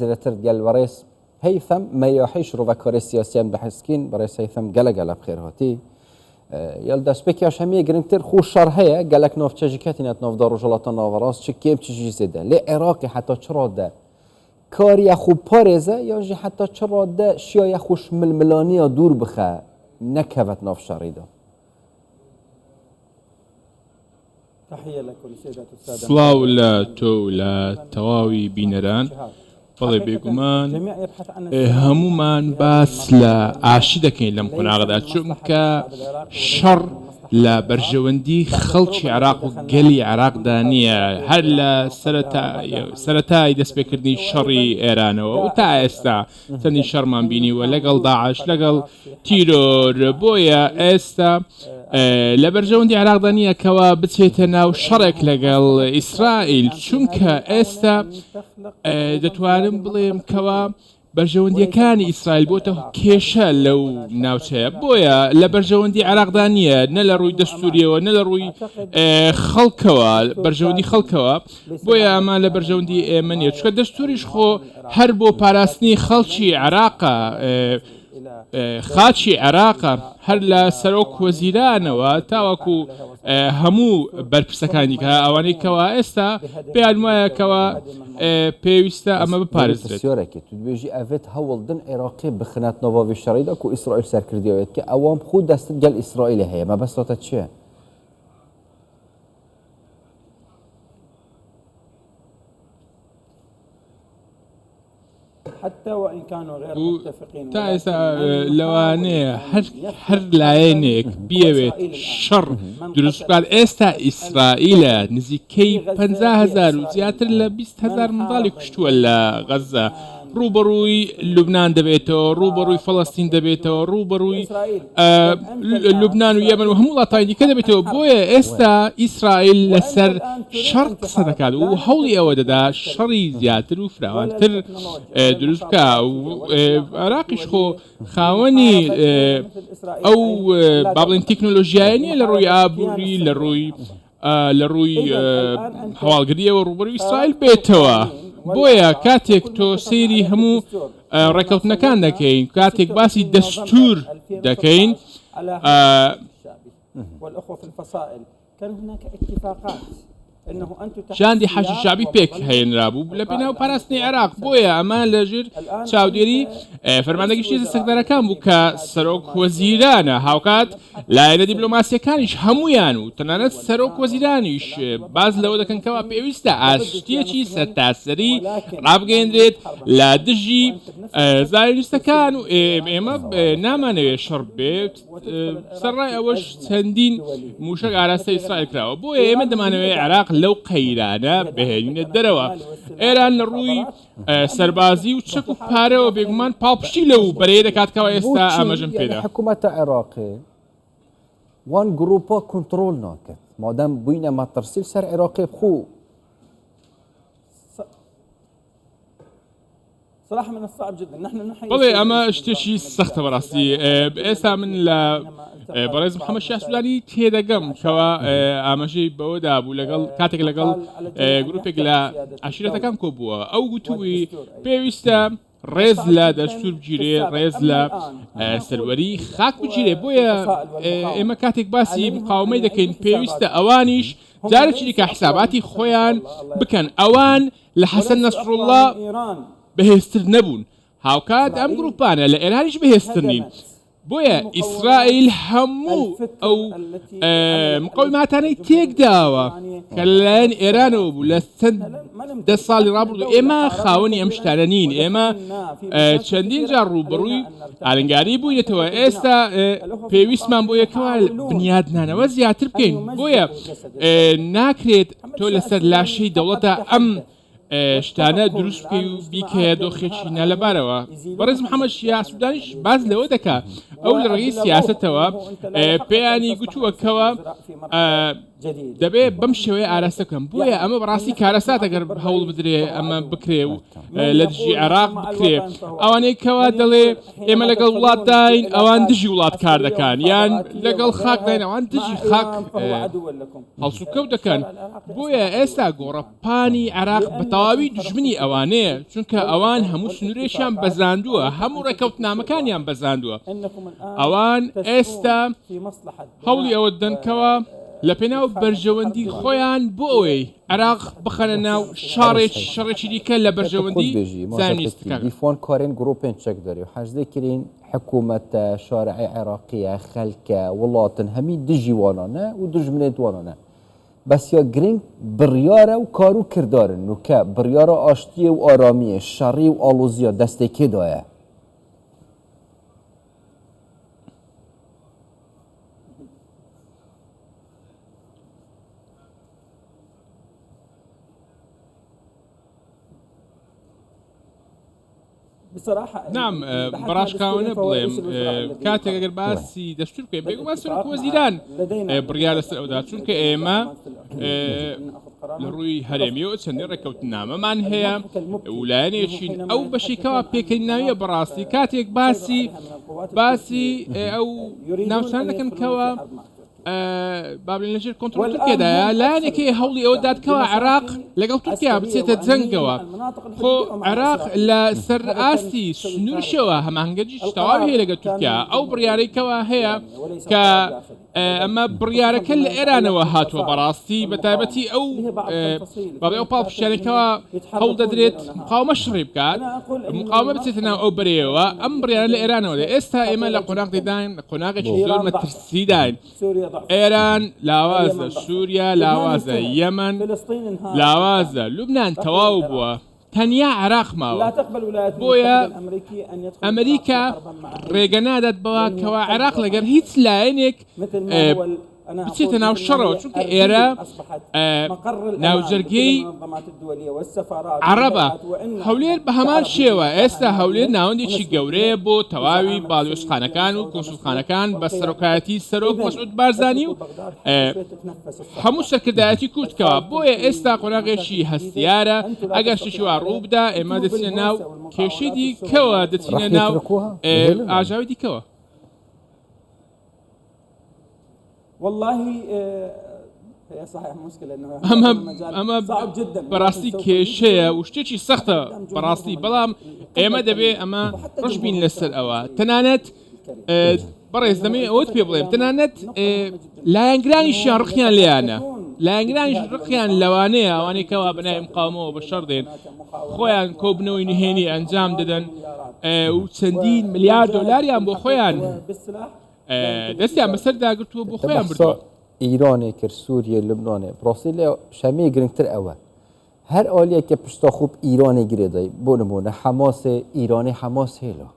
زلتر قال ورئيس هيثم ما يحيش روفاكوري سياسيان بحسكين برئيس هيثم قال بخير هاتي يلدا سبيكي شامية جرينتر خوش شر هيا قال لك نوف تشجكاتينات نوف دارو جلطان نوفراس تشكيم تشجي زده لي عراقي حتى تشراده كاري خو باريزه یا جي حتى تشراده شيا خوش ململانية دور بخا نكهت نوف شريده. تحية لكم سيدات السادة. سلاو لا تو لا تواوي بينران بەڵێ بێگومان هەمومان باس لە ئاشی دەکەین لەم قۆناغەدا چونکە شەڕ لە بەرژەوەندی خەڵکی عێراق و گەلی عێراقدا نییە هەر لە سەرەتای دەستپێکردنی شەڕی ئێرانەوە و تا ئێستا چەندی شەڕمان بینیوە لەگەڵ داعش لەگەڵ تیرۆر بۆیە ئێستا لە بەرژەوەندی عێراقدا نییە کەوا بچێتە ناو شەڕێک لەگەڵ ئیسرائیل چونکە ئێستا دەتوانم بڵێم کەوا بەرژەوەندیەکانی ئیسرائیل بۆتە کێشە لەو ناوچەیە بۆیە لە بەرژەوەندی عێراقدا نییە نە لە ڕووی دەستوریەوە نە لە ڕووی خەڵکەوە بەرژەوەندی خەڵکەوە بۆیە ئەمان لە بەرژەوەندی ئێمە نیە چکە دەستوریش خۆ هەر بۆ پاراستنی خەڵکی عێراقە خاچی عێراقە هەر لە سەرۆک وەزیرانەوە تاوەکو هەموو بەرپرسەکانی کە ئەوانەی کەوا ئێستا پێیان وایە کەوا پێویستە ئەمە بپارێزرێت. توێژی ئەvێت هەوڵدن عێراقی بخنات نۆڤاوی شەڕیدا و ئیسرائیل سەرکردیەوەیەت کە ئەوام خۆ دەستت گەل ئیسرائیل هەیە مەبەستۆتە چییە؟ حتى وإن كانوا غير متفقين تا ئێستا لەوانەیە هەر لایەنێک بیەوێت شەڕ دروست بکات ئێستا ئیسرائیلە نزیکەی 50,000 و زیاتر لە 20,000 منداڵی کوشتووە لە غەزە ڕوبەڕووی لوبنان دەبێتەوە ڕوبەڕووی فەڵەستین دەبێتەوە ڕوبەڕووی لوبنان و یەمەن و هەموو وڵاتانی دیکە دەبێتەوە بۆیە ئێستا ئیسرائیل لەسەر شەڕ قسە دەکات و هەوڵی ئەوە دەدا شەڕی زیاتر و فراوانتر دروست بکە و عێراقیش خۆ خاوەنی ئەو با بڵێن تەکنۆلۆژیایە نیە لە ڕووی ئابووری لە ڕووی هەواڵگریەوە ڕوبەڕووی ئیسرائیل بێتەوە بۆیە کاتێک تۆ سەیری هەموو ڕێکەوتنەکان دەکەین کاتێک باسی دەستور دەکەین شاندی حەشی شابی پێک هێنرابوو لە پێناو پاراستنی عێراق بۆیە ئەمان لەژێر چاودێری فەرماندەگەشتی سەردارەکان بوو کە سەرۆک وەزیرانە هاوکات لایەنە دیبلۆماسیەکانیش هەموویان و تەنانەت سەرۆک وەزیرانیش باز لەوە دەکەن کەوا پێویستە ئاشتیەکی سەرتاسەری ڕابگەیەندرێت لە دژی زایۆنیستەکان و ئێمە نامانەوێت شەڕ بێت سەرڕای ئەوەش چەندین موشک ئاراستە ئیسرائیل کراوە بۆیە ئێمە دەمانەوێت عێراق لەو قەیرانە بهێنێت دەرەوە ئێران لە ڕووی سەربازی و چەک و پارەوە بێگومان پاڵپشتی لەو بەرەیە دەکاتکەوە ئێستا ئاماژەم پێدا حکوومەتە عێراقی وان گروپا کنترۆل ناکەت مادەم بووینە مەترسیل سەر عێراقی بخۆ صراحة من الصعب جدا نحن بەڵێ ئەمە شتێکی سەختە بەڕاستی ئێستا من لە بەڕێز محەممەد شاه سوودانی تێدەگەم کەوا ئاماژەی بەوەدا بوو لەگەڵ کاتێک لەگەڵ گروپێک لە عشیرەتەکان کۆبووە ئەو گوتووی پێویستە ڕێز لە دەستور بگیرێ ڕێز لە سەروەری خاک بگیرێ بۆیە ئێمە کاتێک باسی مقاومەی دەکەین پێویستە ئەوانیش جارێکی دیکە حساباتی خۆیان بکەن ئەوان لە حەسەن نەسڕوڵڵا بەهێزتر نەبوون هاوکات ئەم گروپانە لە ئێرانیش بەهێزتر نین بۆیە ئیسرائیل هەموو ئەو مقاوماتانەی تێکداوە کە لەلایەن ئێرانەوە بوو لە چەند 10 ساڵی ڕابردوو ئێمە خاوەنی ئەم شتانە نین ئێمە چەندین جار ڕوبەڕووی ئالنگاری بووینەتەوە ئێستا پێویستمان بۆ یەکەوە بنیادنانەوە زیاتر بکەین بۆیە ناکرێت تۆ لەسەر لاشەی دەوڵەتە ئەم شتانە دروست بکەی و بیکەیە دۆخێکی نالەبارەوە بەڕێز محەممەد شیع سوودانیش باز لەوە دەکات ئەو لە ڕێی سیاسەتەوە پێیانی گوتووەکەوە دەبێ بەم شێوەیە ئاراستە بکەم بۆیە ئەمە بەڕاستی کارەسات ئەگەر هەوڵ بدرێ ئەمە بکرێ و لە دژی عێراق بکرێ ئەوانەی کەوا دەڵێ ئێمە لەگەڵ وڵات داین ئەوان دژی وڵات کار دەکەن یان لەگەڵ خاک داین ئەوان دژی خاک هەڵسوکەوت دەکەن بۆیە ئێستا گۆڕەپانی عێراق بە تەواوی دژمنی ئەوانەیە چونکە ئەوان هەموو سنوورێکیان بەزاندووە هەموو ڕێکەوتنامەکانیان بەزاندووە ئەوان ئێستا هەوڵی ئەوە دەنکەوە لە پێناو بەرژەوەندی خۆیان بۆ ئەوەی عێراق بخەنە ناو شەڕێکی دیکە لە بەرژەوەندی زانیستەکان دیفۆن کارێن گروپێن چەک دەری و حەزدەکردین حکوومەتە شارعی عێراقیە خەلکە وڵاتن هەمی دژی وانانە و دژمنێت وانانە بەسیا گرنگ بڕیارە و کار و کردارن نوکە بڕیارە ئاشتیە و ئارامیە شەڕی و ئاڵۆزیە دەستێکێدایە نعم بەڕاشکاوانە بڵێم کاتێک ئەگەر باسی دەستور بکەین بێگومان سەرۆک وەزیران بڕیار لەسەر ئەودا چونکە ئێمە لە ڕووی هەرێمیەوە چەندین ڕێکەوتنامەمان هەیە ویلایەنێکین ئەو بەشێکەوە پێکەنیناویە بەڕاستی کاتێک باسی ئەو ناوچان دەکەن کەوە بابلین لەژێر کۆنتڕۆڵ تورکیادایە لایەنێکی هەوڵی ئەوە دادکەوە عێراق لەگەڵ تورکیا بچێتە جەنگەوە خۆ عێراق لە سەر ئاستی سنوورشەوە هەماهنگەجی تەواوی هەیە لەگەڵ تورکیا ئەو بڕیارێکەوە هەیە کە ئەمە بڕیارەکە لە ئێرانەوە هاتووە بەڕاستی بە تایبەتی ئەو بابێ ئەو پاڵپشتیانێکەوە هەوڵ دەدرێت مقاومە شڕی بکات مقاومە بچێتە ناو ئەو بەرەوە ئەم بڕیارە لە ئێرانەوە ئێستا ئێمە لە قۆناغی داین قۆناغێکی زۆر مەترسی داین ئێران لاوازە سووریا لاوازە یەمەن لاوازە لوبنان تەواو بووە تەنیا عێراق ماوە بۆیە ئەمریکا ڕێگە نادات بەوە کەوا عێراق لەگەر هیچ لایەنێک بچێتە ناو شەڕەوە چونکە ئێرە ناوجەرگەی عەرەبە هەولێر بە هەمان شێوە ئێستا هەولێر ناوەندێکی گەورەیە بۆ تەواوی باڵیۆزخانەکان و کۆنسولخانەکان بە سەرۆکایەتی سەرۆک مەسعود بارزانی و هەموو سەرکردایەتی کورتکەوە بۆیە ئێستا قۆناغێکی هەستیارە ئەگەر شتێکی وا ڕوو بدا ئێمە دەچینە ناو کێشەی دیکەوە دەچینە ناو ئاژاوی دیکەوە والله هي صحيح مشكلة انه اما براستي كيشيا وشتيشي سختة براستي بلام اما دبي اما رش بين لسر اوا تنانت بريز دمي اوت بي بليم تنانت لا ينقراني شان رخيان ليانا لا ينقراني رخيان لوانيا واني كوا بناء مقاومة وبالشردين خويان كوبنوي نهيني انجام ددن وتسندين مليار دولار يان بو خويان دەستیان بەسەردا گرتووە بۆ خۆیان بردووە ئیرانێ کرد سووریە لبنانێ بڕاستی لێ شەمەیە گرنگتر ئەوە هەر ئالیەکە پشتا خوب ئیرانی گرێدای بۆ نمونە حەماسێ ئیرانی حەماس هێلا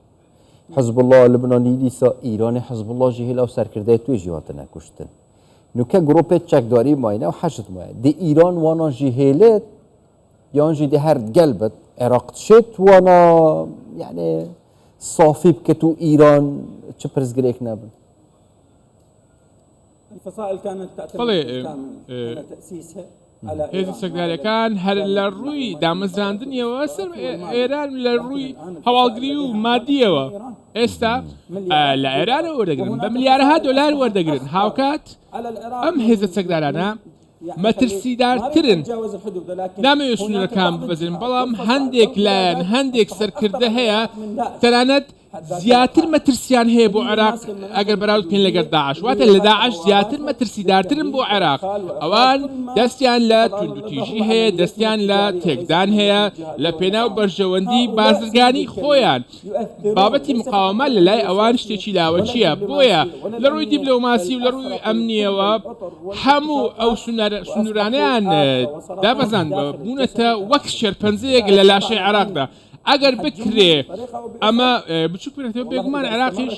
حزب الله لبنانی دیسا ئیرانی حزب الله ژی هێلا و سەرکردای توێژی هاتنە کوشتن نوکە گروپێت چەکداری ماینە و حەشت مایە دی ئیران وانا ژی هێلێت یان ژی دی هەر گەلبت عێراق تشێت وانا یعنی صافی بکەت و ئیران چه پرزگرێک نەبن الفصائل كانت تعتمد على تأسيسها على هێزە سەکداریەکان هەر لە ڕووی دامەزراندنیەوە سەر ئێران لە ڕووی هەواڵگری و مادیەوە ئێستا لە ئێرانە وەردەگرن بە ملیارەها دۆلار وەردەگرن هاوکات ئەم هێزە سەکدارانە مەترسیدارترن نامەوێت سنوورەکان ببەزن بەڵام هەندێک لایەن هەندێک سەرکردە هەیە تەنانەت زیاتر مەترسیان هەیە بۆ عێراق ئەگەر بەراورد بکەین لەگەڵ داعش واتە لە داعش زیاتر مەترسیدارترن بۆ عێراق ئەوان دەستیان لە توندوتیژی هەیە دەستیان لە تێکدان هەیە لە پێناو بەرژەوەندی بازرگانی خۆیان بابەتی مقاومە لە لای ئەوان شتێکی لاوەچیە بۆیە لە ڕووی دیبلۆماسی و لە ڕووی ئەمنیەوە هەموو ئەو سنوورانیان دابەزان بوونەتە وەک شێرپەنجەیەک لە لاشەی عێراقدا ئەگەر بکرێ ئەمە بچوو پێێتەوە بێگومان عێراقیش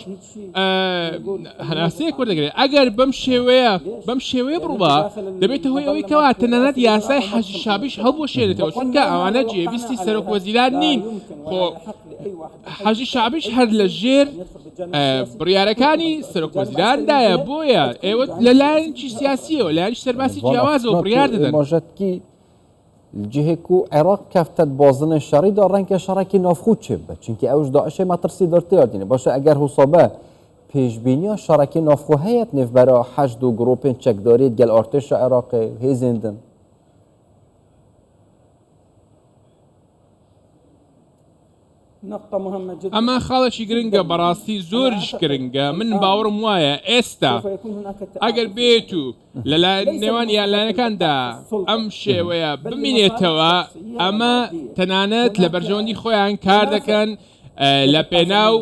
هەناسەیەک وەردەگرێت ئەگەر بەم شێوەیە بڕوە دەبێتە هۆی ئەوەی کەوا تەنانەت یاسای حەجی شابیش هەڵبوەشێنێتەوە چونکە ئەوانە جێویستی سەرۆک وەزیران نین خۆ حەجی شابیش هەر لە ژێر بڕیارەکانی سەرۆکوەزیرandایە بۆیە ئێوە لەلایەنی سیاسیەوە لایەنی سەرباسی جیاوازەوە بڕیار دەدەن ماژەتکی الجهك عراق كفتت بازن الشرعي دار رنگ شرکی نافخود چه بد چونکه اوج داعش ما ترسی دارته یادینه باشه اگر حسابه پیشبینی شرکی نافخو هیت نف برای حشد و گروپین چک دارید گل ارتش عراق هیزندن نقطة مهمة جدا. ئەمە خاڵێکی گرنگە بەڕاستی زۆرش گرنگە من باوەڕم وایە ئێستا ئەگەر بێت و لە نێوان یانلایەنەکاندا ئەم شێوەیە بمینێتەوە ئەمە تەنانەت لە بەرژەوەندی خۆیان کار دەکەن لە پێناو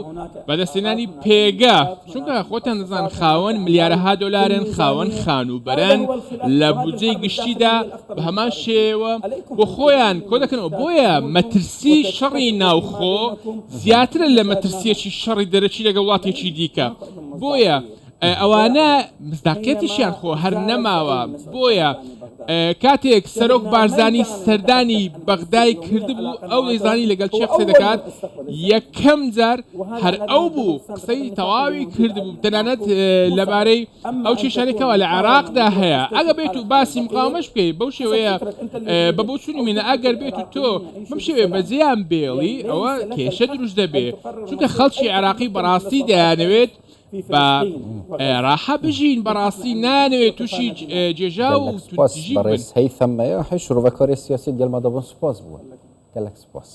بەدەستێنانی پێگە چونکە خۆتان دەزان خاوەن ملیارەها دۆلارن خاوەن خانوبەرن لە بودجەی گشتیدا بە هەمان شێوە بۆ خۆیان کۆ دەکەنەوە بۆیە مەترسی شەڕی ناوخۆ زیاترە لە مەترسیەکی شەڕی دەرەچی لەگە وڵاتێکی دیکە بۆیە ئەوانە مزداقەتیشیان خۆ هەر نەماوە بۆیە کاتێک سەرۆک بارزانی سەردانی بەغدای کردبوو ئەو دەیزانی لەگەڵ چێ قسە دەکات یەکەم جار هەر ئەو بوو قسەی تەواوی کردبوو تەنانەت لەبارەی ئەو کێشانێکەوە لە عێراقدا هەیە ئەگە بێت و باسی مقاومەش بکەیت بەو شێوەیە بە بۆ چوونی منە ئەگەر بێت و تۆ بەم شێوەیە بەجێیان بێڵی ئەوە کێشە دروست دەبێت چونکە خەڵکی عێراقی بەڕاستی دەیانەوێت بە ڕاحە بژین بەڕاستی نانەوێت تووشی جێژا و بەڕێز هەیثەم مەیە حیش ڕوەکاری سیاسی گەلمە دەبن سوپاس بووە گەلەک سوپاس